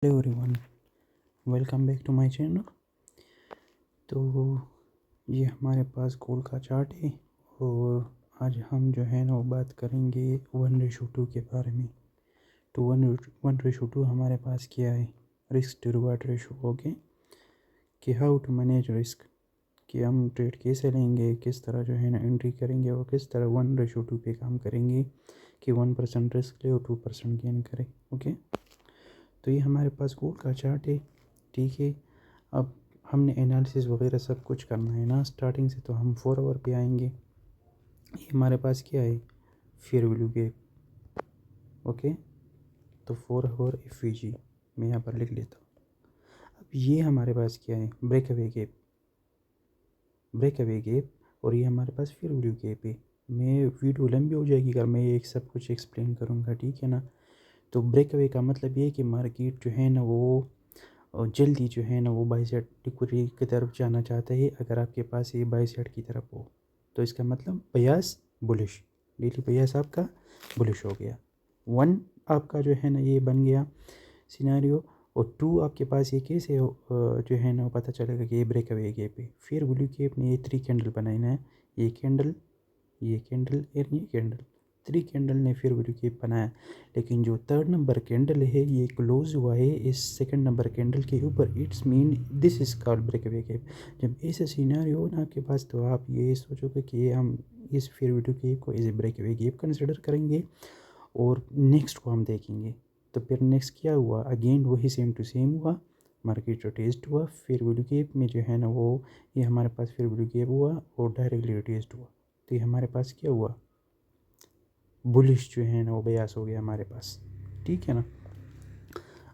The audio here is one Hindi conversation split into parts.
Hello everyone, welcome back to my channel. तो ये हमारे पास गोल का चार्ट है और आज हम जो है ना वो बात करेंगे 1:2 के बारे में। तो 1:2 हमारे पास क्या है, risk to reward ratio. Okay, कि हाउ टू मैनेज रिस्क, कि हम ट्रेड कैसे लेंगे, किस तरह जो है ना एंट्री करेंगे और किस तरह 1:2 पे काम करेंगे कि 1% रिस्क ले और 2% गेन करें। ओके, तो ये हमारे पास गोल का चार्ट है। ठीक है, अब हमने एनालिसिस वगैरह सब कुछ करना है ना स्टार्टिंग से। तो हम 4 आवर पे आएंगे। ये हमारे पास क्या है, फेयर वैल्यू गैप। ओके, तो 4 आवर एफवीजी मैं यहाँ पर लिख लेता हूँ। अब ये हमारे पास क्या है, ब्रेक अवे गैप और ये हमारे पास फेयर वैल्यू गैप है। मैं वीडियो लंबी हो जाएगी अगर मैं ये सब कुछ एक्सप्लेन करूँगा, ठीक है ना। तो ब्रेक अवे का मतलब ये है कि मार्केट जो है ना वो और जल्दी जो है ना वो बाई साइड लिक्विडिटी की तरफ जाना चाहता है। अगर आपके पास ये बाई साइड की तरफ हो तो इसका मतलब बयास बुलिश, डेली बयास आपका बुलिश हो गया। 1 आपका जो है ना ये बन गया सिनेरियो और 2 आपके पास ये कैसे जो है ना वो पता चलेगा कि ये ब्रेक अवे गैप है। फिर वैल्यू गैप ने ये 3 कैंडल बनाई है, ये कैंडल और ये कैंडल 3 कैंडल ने फिर वैल्यू गैप बनाया। लेकिन जो 3rd नंबर कैंडल है ये क्लोज हुआ है इस 2nd नंबर कैंडल के ऊपर। It's mean this is called break away gap. जब ऐसा सिनेरियो हो ना आपके पास तो आप ये सोचोगे कि हम इस फिर वैल्यू गैप को as a break away gap consider करेंगे और नेक्स्ट को हम देखेंगे। तो फिर नेक्स्ट क्या हुआ, अगेन वही सेम टू सेम हुआ, मार्केट टेस्ट हुआ फिर वैल्यू गैप में जो है ना वो ये हमारे पास फिर वैल्यू गैप हुआ और डायरेक्टली टेस्ट हुआ। तो ये हमारे पास क्या हुआ, बुलिश जो है ना वो बयास हो गया हमारे पास, ठीक है ना।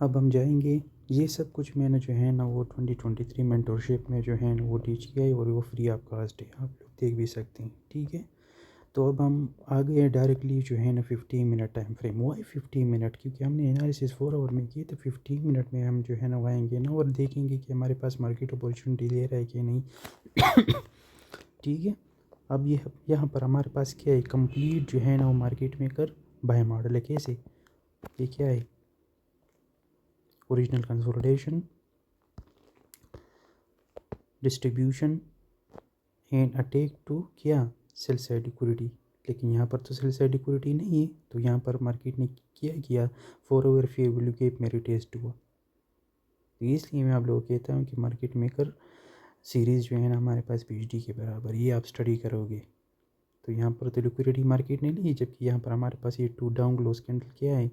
अब हम जाएंगे, ये सब कुछ मैंने जो है ना वो 2023 मेंटरशिप में जो है ना वो टीच किया है और वो फ्री ऑफ कास्ट है, आप लोग देख भी सकते हैं, ठीक है। तो अब हम आ गए डायरेक्टली जो है ना 15 minute time frame. Why 15 minute, क्योंकि हमने एनालिसिस 4 आवर में किए तो 15 मिनट में हम जो है ना वो आएंगे ना और देखेंगे कि हमारे पास मार्केट अपॉर्चुनिटी ले रहा है कि नहीं। ठीक है, अब ये यहाँ पर हमारे पास क्या है, कंप्लीट जो है ना वो मार्केट मेकर बाय मॉडल है। कैसे, ये क्या है, original consolidation, distribution and attack two क्या, सेल साइड लिक्विडिटी। लेकिन यहाँ पर तो सेल साइड लिक्विडिटी नहीं है, तो यहाँ पर मार्केट ने किया 4 आवर फेयर वैल्यू गैप में रिटेस्ट हुआ। तो इसलिए मैं आप लोगों को कहता हूँ कि मार्केट मेकर सीरीज़ जो है ना हमारे पास PhD के बराबर, ये आप स्टडी करोगे। तो यहाँ पर तो लिक्विडिटी मार्केट ने ली, जबकि यहाँ पर हमारे पास ये 2 डाउन क्लोज कैंडल क्या है,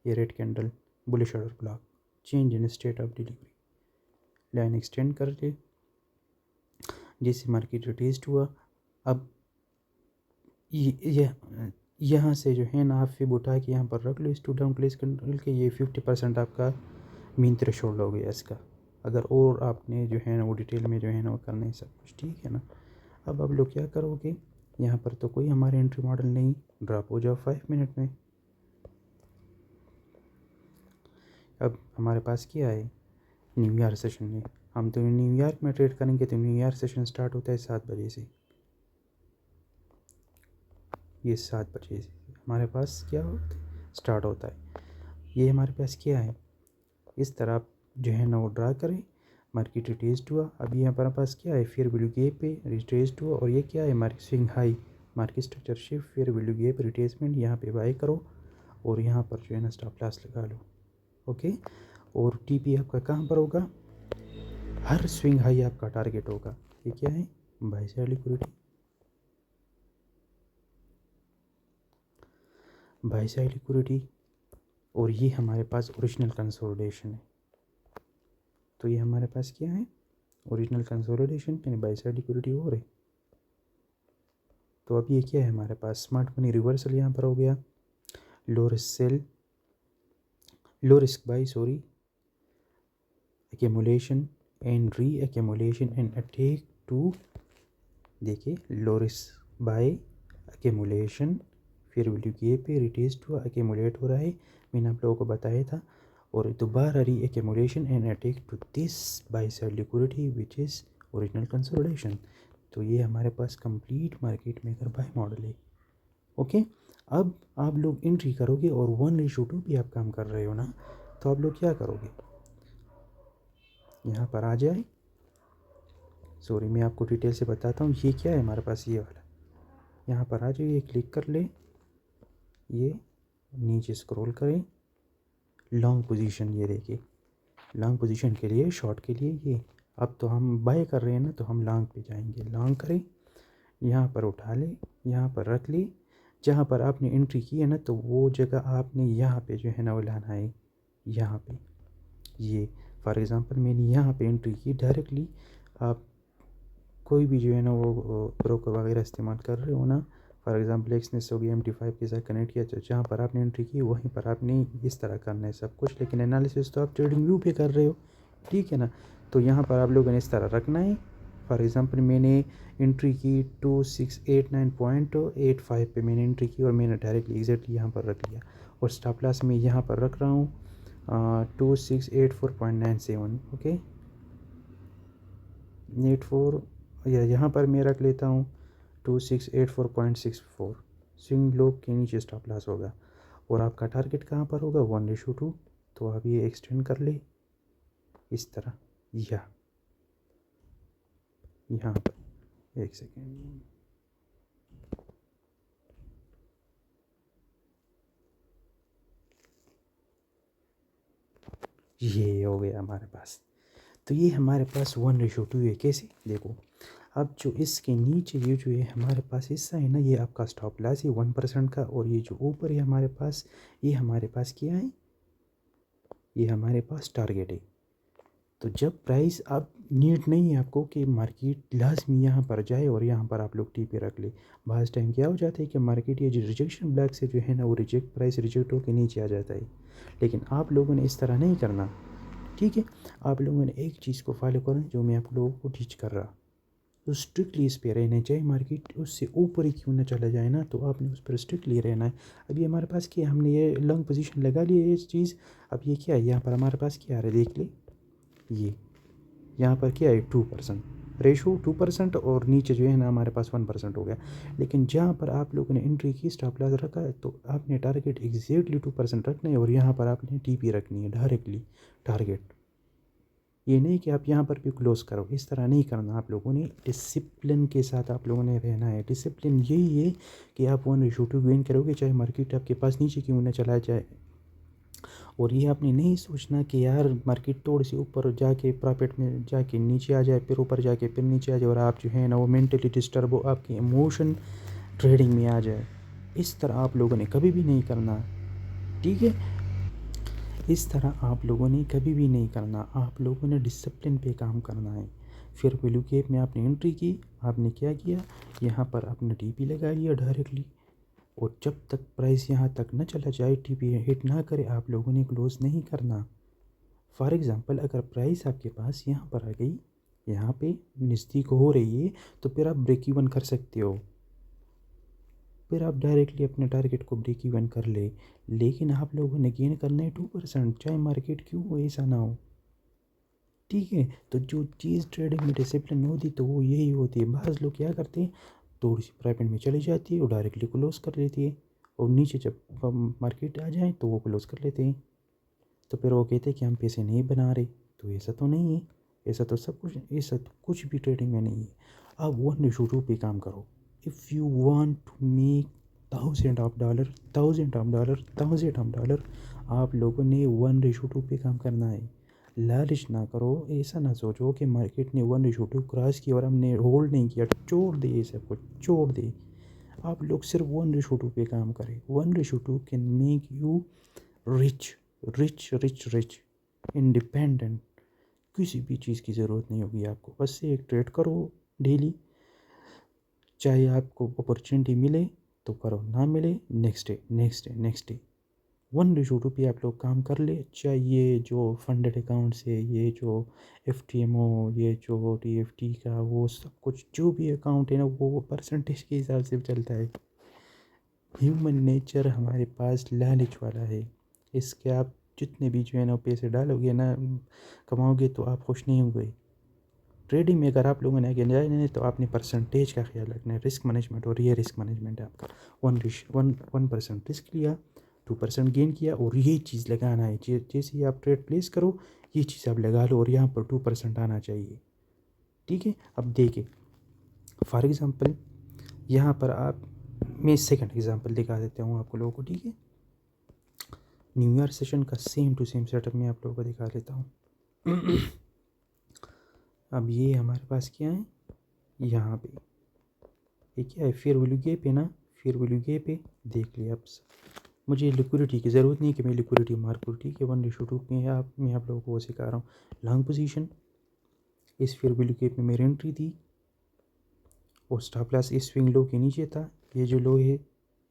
ये red candle bullish order block, change in state of delivery, line extend कर ले जिससे मार्केट टेस्ट हुआ। अब ये यहाँ से जो है ना आप फिर उठा के यहाँ पर रख लो इस 2 डाउन क्लोज कैंडल के, ये 50% आपका मीन थ्रेशोल्ड हो गया इसका। अगर और आपने जो है ना वो डिटेल में जो है ना वो करना है सब कुछ, ठीक है ना। अब आप लोग क्या करोगे, यहाँ पर तो कोई हमारे एंट्री मॉडल नहीं, ड्रॉप हो जाओ 5 मिनट में। अब हमारे पास क्या है, न्यू ईयर सेशन में हम तो न्यूयॉर्क में ट्रेड करेंगे। तो न्यू ईयर सेशन स्टार्ट होता है 7 बजे से, ये 7 बजे से हमारे पास क्या स्टार्ट होता है। ये हमारे पास क्या है, इस तरह आप जो है ना वो ड्रा करें, मार्केट रिटेस्ट हुआ। अभी यहाँ पर हमारे पास क्या है, फेयर वैल्यू गैप पे रिटेस्ट हुआ और ये क्या है, market swing high, market structure shift, fair value gap retracement, यहाँ पे बाय करो और यहाँ पर जो है ना स्टॉप लॉस लगा लो। ओके, और TP आपका कहाँ पर होगा, हर स्विंग हाई आपका टारगेट होगा। ये क्या है, bye side liquidity, bye side liquidity और ये हमारे पास ओरिजिनल कंसोलिडेशन है। तो ये हमारे पास क्या है, ओरिजिनल कंसोलिडेशन यानी बाय साइड लिक्विडिटी हो रही। तो अब ये क्या है हमारे पास, स्मार्ट मनी रिवर्सल यहाँ पर हो गया, low risk sell, low risk buy sorry, accumulation and re accumulation and attack two, देखिए लो रिस्क बाय एक्यूमुलेशन, फिर वैल्यू गैप पे रिटेस्ट हुआ, एक्यूमुलेट हो रहा है, मैंने आप लोगों को बताया था, और दोबारा re accumulation and attack to this buy side liquidity which is original consolidation. तो ये हमारे पास complete market maker buy model है। ओके, अब आप लोग एंट्री करोगे और 1:2 भी आप काम कर रहे हो ना, तो आप लोग क्या करोगे, यहाँ पर आ जाए। सॉरी, मैं आपको डिटेल से बताता हूँ। ये क्या है हमारे पास, ये वाला, यहाँ पर आ जाइए, क्लिक कर ले, ये नीचे स्क्रॉल करें, लॉन्ग पोजीशन, ये देखिए लॉन्ग पोजीशन के लिए, शॉर्ट के लिए ये। अब तो हम बाय कर रहे हैं ना, तो हम लॉन्ग पे जाएंगे, लॉन्ग करें, यहाँ पर उठा ले, यहाँ पर रख ली। जहाँ पर आपने एंट्री की है ना, तो वो जगह आपने यहाँ पे जो है ना वो लाना है, यहाँ पे। ये फॉर एग्ज़ाम्पल मैंने यहाँ पे एंट्री की डायरेक्टली। आप कोई भी जो है ना वो ब्रोकर वगैरह इस्तेमाल कर रहे हो ना, फॉर एग्ज़ाम्पल एक्सनेस हो गया, MT5 के साथ कनेक्ट किया, तो जहाँ पर आपने एंट्री की वहीं पर आपने इस तरह करना है सब कुछ। लेकिन एनालिसिस तो आप ट्रेडिंग व्यू पे कर रहे हो, ठीक है ना। तो यहाँ पर आप लोगों ने इस तरह रखना है। फॉर एग्ज़ाम्पल मैंने एंट्री की 2689.85 पे मैंने एंट्री की, और मैंने डायरेक्टली एग्जैक्टली यहाँ पर रख लिया। और स्टॉप लॉस में यहाँ पर रख रहा हूँ 2684.97, ओके 84, या यहाँ पर मैं रख लेता हूँ 2684.64। स्विंग लो के नीचे स्टॉप लॉस होगा। और आपका टारगेट कहाँ पर होगा, 1:2। तो आप ये एक्सटेंड कर ले इस तरह, यहाँ पर, एक सेकेंड, ये हो गया हमारे पास। तो ये हमारे पास 1:2 है। कैसे, देखो, अब जो इसके नीचे ये जो है हमारे पास हिस्सा है ना, ये आपका स्टॉप लॉस है 1% का। और ये जो ऊपर है हमारे पास, ये हमारे पास क्या है, ये हमारे पास टारगेट है। तो जब प्राइस, अब नीड नहीं है आपको कि मार्केट लाजमी यहाँ पर जाए और यहाँ पर आप लोग टीपी रख ले। बाज़ टाइम क्या हो जाता है कि मार्केट ये जो रिजेक्शन ब्लैक से जो है ना वो प्राइस रिजेक्ट होकर नीचे आ जाता है। लेकिन आप लोगों ने इस तरह नहीं करना, ठीक है। आप लोगों ने एक चीज़ को फॉलो करना जो मैं आप लोगों को टीच कर रहा, तो स्ट्रिक्टली इस पे रहना चाहिए। मार्केट उससे ऊपर ही क्यों ना चला जाए ना, तो आपने उस पर स्ट्रिक्टली रहना है। अभी हमारे पास क्या, हमने ये लॉन्ग पोजीशन लगा ली है, ये चीज़। अब ये क्या है, यहाँ पर हमारे पास क्या आ रहा है, देख ले, ये यहाँ पर क्या है, 2% रेशो, 2%, और नीचे जो है ना हमारे पास 1% हो गया। लेकिन जहाँ पर आप लोगों ने एंट्री की, स्टॉप लॉस रखा है, तो आपने टारगेट एग्जैक्टली 2% रखना है। और यहाँ पर आपने टीपी रखनी है डायरेक्टली टारगेट। ये नहीं कि आप यहाँ पर भी क्लोज करो, इस तरह नहीं करना। आप लोगों ने डिसिप्लिन के साथ आप लोगों ने रहना है। डिसिप्लिन यही है कि आप 1:2 गेन करोगे, चाहे मार्केट आपके पास नीचे क्यों ना चला जाए। और ये आपने नहीं सोचना कि यार मार्केट थोड़ी सी ऊपर जाके प्रॉफिट में जाके नीचे आ जाए, फिर ऊपर जाके फिर नीचे आ जाए, और आप जो है ना वो मेंटली डिस्टर्ब हो, आपकी इमोशन ट्रेडिंग में आ जाए। इस तरह आप लोगों ने कभी भी नहीं करना, ठीक है। इस तरह आप लोगों ने कभी भी नहीं करना। आप लोगों ने डिसिप्लिन पे काम करना है। फिर वैल्यू गैप में आपने एंट्री की, आपने क्या किया, यहाँ पर आपने टीपी लगा लिया डायरेक्टली। और जब तक प्राइस यहाँ तक न चला जाए, टीपी हिट ना करे, आप लोगों ने क्लोज नहीं करना। फॉर एग्ज़ाम्पल अगर प्राइस आपके पास यहाँ पर आ गई, यहाँ पे नज़दीक हो रही है, तो फिर आप ब्रेक इवन कर सकते हो। फिर आप डायरेक्टली अपने टारगेट को ब्रेक इवन कर ले। लेकिन आप लोगों ने गेन करना है 2%, चाहे मार्केट क्यों हो, ऐसा ना हो, ठीक है। तो जो चीज़ ट्रेडिंग में डिसिप्लिन होती तो वो यही होती है। बाज़ लोग क्या करते हैं, थोड़ी सी प्रॉफिट में चली जाती है और डायरेक्टली क्लोज कर लेती है, और नीचे जब मार्केट आ जाए तो वो क्लोज कर लेते हैं। तो फिर वो कहते हैं कि हम पैसे नहीं बना रहे। तो ऐसा तो नहीं है, ऐसा तो सब कुछ, ऐसा तो कुछ भी ट्रेडिंग में नहीं है। आप 1:2 पे काम करो। If you want to make $1000, $1000, आप लोगों ने 1:2 पे काम करना है। लालच ना करो, ऐसा ना सोचो कि मार्केट ने 1:2 क्रॉस किया और हमने होल्ड नहीं किया, छोड़ दे, ये सब कुछ छोड़ दे। आप लोग सिर्फ 1:2 पे काम करें। 1:2 can make you rich, rich rich rich, independent. किसी भी चीज़ की ज़रूरत नहीं होगी आपको, बस एक ट्रेड करो डेली। चाहे आपको अपॉर्चुनिटी मिले तो करो, ना मिले next day, next day, next day. 1:2 पे आप लोग काम कर ले। चाहे ये जो फंडेड अकाउंट्स है, ये जो FTMO, ये जो TFT का, वो सब कुछ जो भी अकाउंट है ना, वो परसेंटेज के हिसाब से चलता है। ह्यूमन नेचर हमारे पास लालच वाला है। इसके आप जितने भी जो है ना पैसे डालोगे ना, कमाओगे, तो आप खुश नहीं होंगे। ट्रेडिंग में अगर आप लोगों ने आगे जाए नहीं, तो आपने परसेंटेज का ख्याल रखना है, रिस्क मैनेजमेंट। और ये रिस्क मैनेजमेंट है आपका। 1% रिस्क लिया, 2% गेन किया और ये चीज़ लगाना है। जैसे ही आप ट्रेड प्लेस करो ये चीज़ आप लगा लो और यहाँ पर 2% आना चाहिए। ठीक है, अब देखिए फॉर एग्ज़ाम्पल यहाँ पर आप, मैं सेकंड एग्जांपल दिखा देता हूँ आप लोगों को। ठीक है, न्यू ईयर सेशन का सेम टू सेम सेटअप मैं आप लोगों को दिखा देता हूँ। अब ये हमारे पास क्या है, यहाँ पे ये क्या है, फेयर वैल्यू गैप है ना, फेयर वैल्यू गैप है। देख लिया, अब मुझे लिक्विडिटी की ज़रूरत नहीं कि मैं लिक्विडिटी मार्क करूँ। ठीक है, 1:2 में मैं आप लोगों को वो सिखा रहा हूँ। लॉन्ग पोजीशन, इस फेयर वैल्यू गैप में मेरी एंट्री थी और स्टॉप लॉस इस स्विंग लो के नीचे था। ये जो लो है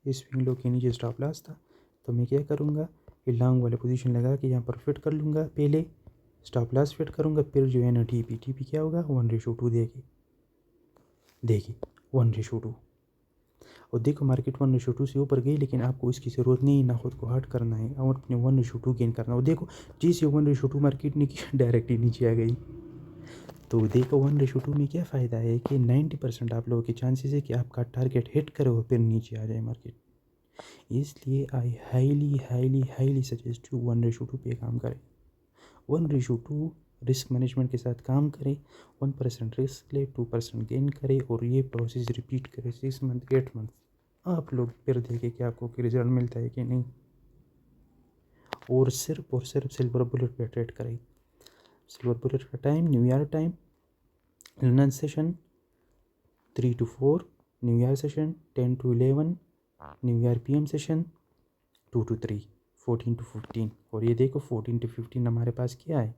इस स्विंग लो के नीचे स्टॉप लॉस था। तो मैं क्या करूँगा, ये लॉन्ग वाले पोजीशन लगा के यहाँ पर फिट कर लूँगा। पहले स्टॉप लॉस फिट करूँगा, फिर जो है ना टीपी क्या होगा 1:2 देगी। देखिए 1:2 और देखो मार्केट 1:2 से ऊपर गई, लेकिन आपको इसकी ज़रूरत नहीं, ना खुद को हर्ट करना है और अपने 1:2 गेन करना है। और देखो जैसे 1:2 मार्केट ने किया डायरेक्ट ही नीचे आ गई। तो देखो 1:2 में क्या फ़ायदा है कि 90% आप लोगों के चांसेस है कि आपका टारगेट हिट करे और फिर नीचे आ जाए मार्केट। इसलिए I highly highly highly suggest to 1:2 पे काम करें। 1:2 रिस्क मैनेजमेंट के साथ काम करें। 1% रिस्क ले, 2% गेन करें और ये प्रोसेस रिपीट करें 6 मंथ 8 मंथ। आप लोग फिर देखें कि आपको रिजल्ट मिलता है कि नहीं। और सिर्फ सिल्वर बुलेट पे ट्रेड करें। सिल्वर बुलेट का time new year time, London session 3 to 4, new year session 10 to 11, new year PM session 2 to 3, 14 to 15। और ये देखो 14 to 15 हमारे पास क्या है,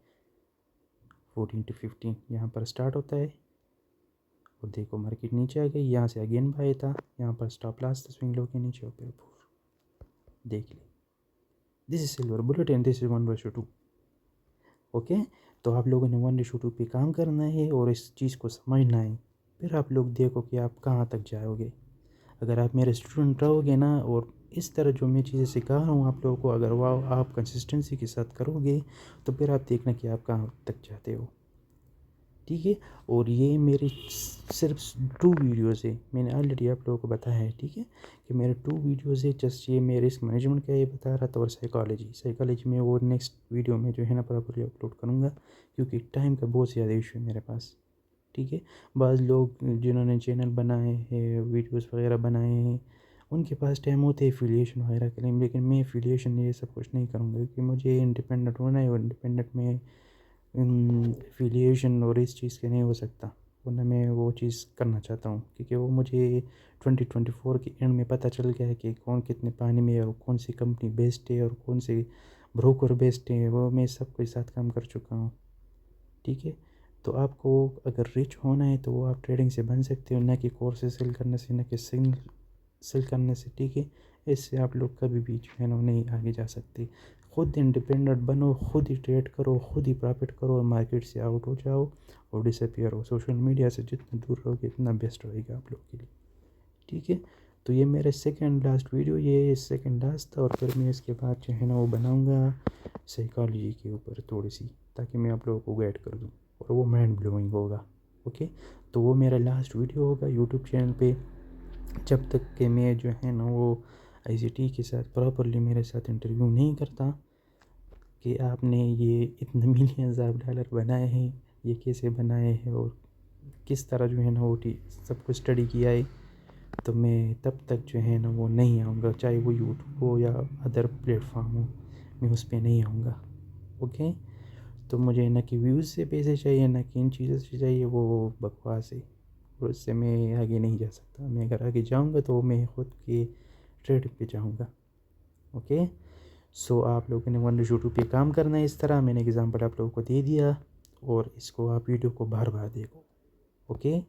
14 to 15 यहाँ पर स्टार्ट होता है और देखो मार्केट नीचे आ गई। यहाँ से अगेन बाय था, यहाँ पर स्टॉप लॉस था स्विंग लो के नीचे और फिर देख ली। This is silver bullet and this is 1:2। Okay, तो आप लोगों ने 1:2 पे काम करना है और इस चीज़ को समझना है। फिर आप लोग देखो कि आप कहाँ तक जाओगे। अगर आप मेरे स्टूडेंट रहोगे ना और इस तरह जो मैं चीज़ें सिखा रहा हूँ आप लोगों को, अगर वह आप कंसिस्टेंसी के साथ करोगे तो फिर आप देखना कि आप कहाँ तक जाते हो। ठीक है, और ये मेरी सिर्फ 2 वीडियोज़ है, मैंने ऑलरेडी आप लोगों को बताया है। ठीक है, कि मेरे 2 वीडियोज़ है। जस्ट ये मैं रिस्क मैनेजमेंट का ये बता रहा था और साइकोलॉजी में वो नेक्स्ट वीडियो में जो है ना प्रॉपर्ली अपलोड करूँगा, क्योंकि टाइम का बहुत ज़्यादा इशू है मेरे पास। ठीक है, बाज़ लोग जिन्होंने चैनल बनाए हैं, वीडियोज़ वगैरह बनाए हैं, उनके पास टाइम होते है एफिलिएशन वगैरह के लिए, लेकिन मैं एफिलिएशन ये सब कुछ नहीं करूँगा क्योंकि मुझे इंडिपेंडेंट होना है और इंडिपेंडेंट में एफिलिएशन और इस चीज़ के नहीं हो सकता, वरना मैं वो चीज़ करना चाहता हूँ क्योंकि वो मुझे 2024 के एंड में पता चल गया है कि कौन कितने पानी में है और कौन सी कंपनी बेस्ट है और कौन से ब्रोकर बेस्ट है, वो मैं सबके साथ काम कर चुका हूँ। ठीक है, तो आपको अगर रिच होना है तो वो आप ट्रेडिंग से बन सकते हो, ना कि कोर्स सेल करने से, ना कि सिग्नल सेल करने से। ठीक है, इससे आप लोग कभी भी जो है ना नहीं आगे जा सकते। खुद इंडिपेंडेंट बनो, खुद ही ट्रेड करो, खुद ही प्रॉफिट करो और मार्केट से आउट हो जाओ और डिसअपियर हो। सोशल मीडिया से जितना दूर रहोगे इतना बेस्ट रहेगा आप लोग के लिए। ठीक है, तो ये मेरा सेकंड लास्ट वीडियो, ये सेकंड लास्ट था और फिर मैं इसके बाद जो है ना वो बनाऊँगा साइकोलॉजी के ऊपर थोड़ी सी, ताकि मैं आप लोगों को गाइड कर दूँ और वो माइंड ब्लोइंग होगा। ओके, तो वो मेरा लास्ट वीडियो होगा यूट्यूब चैनल पे, जब तक कि मैं जो है ना वो ICT के साथ प्रॉपरली मेरे साथ इंटरव्यू नहीं करता कि आपने ये इतने मिलियंस ऑफ डॉलर बनाए हैं, ये कैसे बनाए हैं और किस तरह जो है ना वो सब कुछ स्टडी किया है, तो मैं तब तक जो है ना वो नहीं आऊँगा, चाहे वो यूट्यूब हो या अदर प्लेटफॉर्म हो, मैं उस पर नहीं आऊँगा। ओके, तो मुझे ना कि व्यूज़ से पैसे चाहिए, ना कि इन चीज़ों से चाहिए, वो बकवास है और उससे मैं आगे नहीं जा सकता। मैं अगर आगे जाऊँगा तो मैं खुद के ट्रेडिंग पे जाऊँगा। ओके, सो आप लोगों ने 1:2 पे काम करना है। इस तरह मैंने एग्जांपल आप लोगों को दे दिया और इसको आप वीडियो को बार बार देखो। Okay,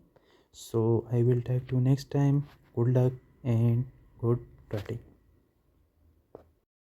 so I will talk to next time. Good luck and good trading.